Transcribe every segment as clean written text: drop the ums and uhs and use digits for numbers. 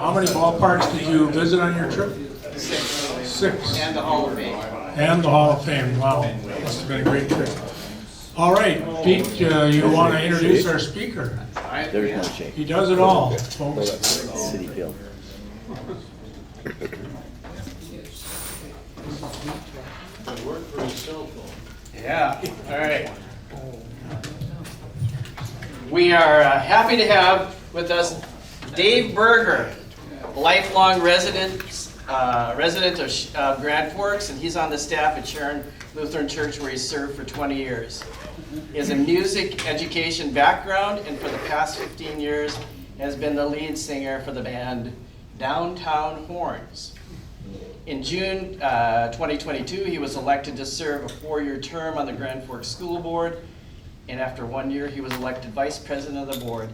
How many ballparks did you visit on your trip? 6. And the Hall of Fame. And the Hall of Fame. Wow, must have been a great trip. All right, Pete, you want to introduce our speaker? There's no shake. He does it all, folks. City bill. Yeah, all right. We are happy to have with us Dave Berger, lifelong resident of Grand Forks, and he's on the staff at Sharon Lutheran Church where he served for 20 years. He has a music education background, and for the past 15 years has been the lead singer for the band Downtown Horns. In June 2022, he was elected to serve a 4-year term on the Grand Forks School Board, and after 1 year, he was elected vice president of the board.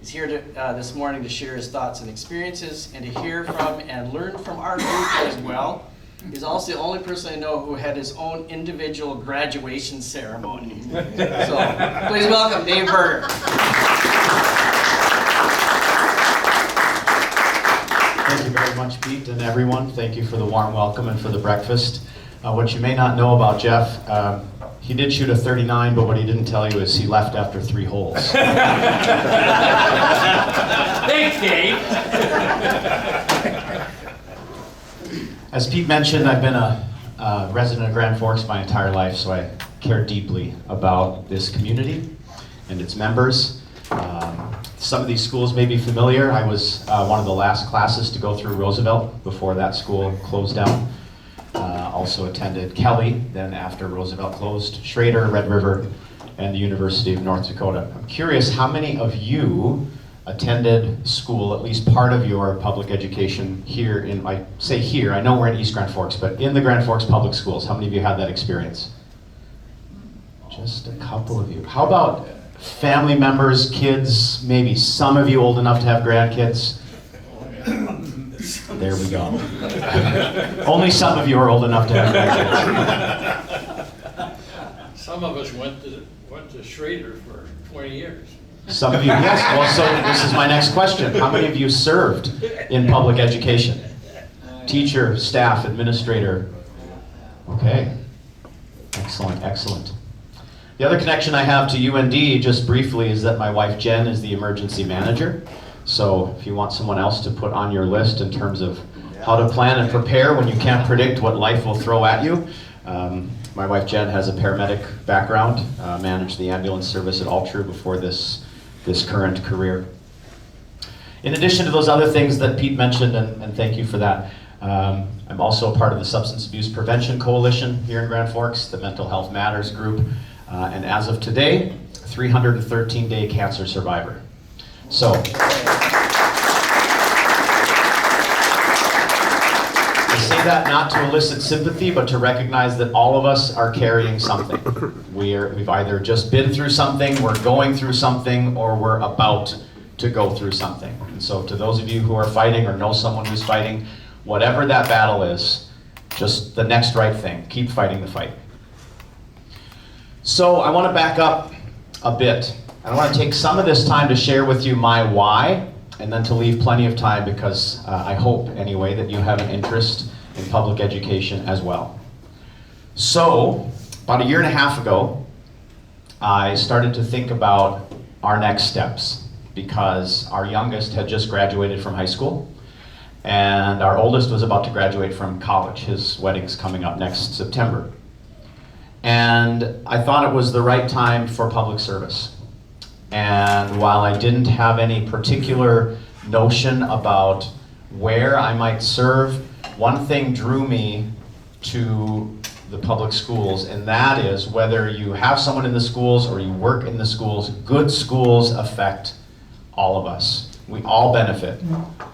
He's here this morning to share his thoughts and experiences and to hear from and learn from our group as well. He's also the only person I know who had his own individual graduation ceremony. So please welcome Dave Berger. Thank you very much, Pete, and everyone. Thank you for the warm welcome and for the breakfast. What you may not know about Jeff, he did shoot a 39, but what he didn't tell you is he left after 3 holes. Thanks, Dave. As Pete mentioned, I've been a resident of Grand Forks my entire life, so I care deeply about this community and its members. Some of these schools may be familiar. I was one of the last classes to go through Roosevelt before that school closed down. Also attended Kelly, then after Roosevelt closed, Schrader, Red River, and the University of North Dakota. I'm curious, how many of you attended school, at least part of your public education here in, I say here, I know we're in East Grand Forks, but in the Grand Forks public schools, how many of you had that experience? Just a couple of you. How about family members, kids, maybe some of you old enough to have grandkids? There we go. Only some of you are old enough to have grandkids. Some of us went to Schrader for 20 years. Some of you, yes. Well, so this is my next question. How many of you served in public education? Teacher, staff, administrator. Okay. Excellent, excellent. The other connection I have to UND, just briefly, is that my wife Jen is the emergency manager. So if you want someone else to put on your list in terms of how to plan and prepare when you can't predict what life will throw at you, my wife Jen has a paramedic background, managed the ambulance service at Altru before this current career. In addition to those other things that Pete mentioned, and thank you for that, I'm also a part of the Substance Abuse Prevention Coalition here in Grand Forks, the Mental Health Matters group, and as of today, 313-day cancer survivor. So, I say that not to elicit sympathy, but to recognize that all of us are carrying something. We've either just been through something, we're going through something, or we're about to go through something. And so to those of you who are fighting or know someone who's fighting, whatever that battle is, just the next right thing. Keep fighting the fight. So I want to back up a bit. I want to take some of this time to share with you my why, and then to leave plenty of time because I hope, anyway, that you have an interest in public education as well. So, about 1.5 years ago, I started to think about our next steps because our youngest had just graduated from high school, and our oldest was about to graduate from college. His wedding's coming up next September. And I thought it was the right time for public service. And while I didn't have any particular notion about where I might serve, one thing drew me to the public schools, and that is whether you have someone in the schools or you work in the schools, good schools affect all of us. We all benefit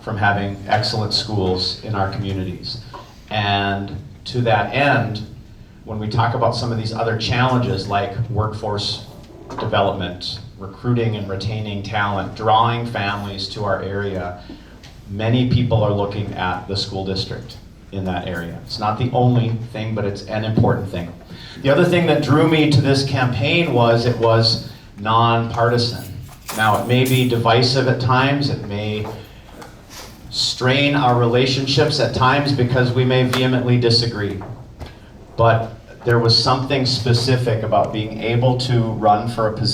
from having excellent schools in our communities. And to that end, when we talk about some of these other challenges like workforce development, recruiting and retaining talent, drawing families to our area, many people are looking at the school district in that area. It's not the only thing, but it's an important thing. The other thing that drew me to this campaign was it was nonpartisan. Now, it may be divisive at times, it may strain our relationships at times because we may vehemently disagree. But there was something specific about being able to run for a position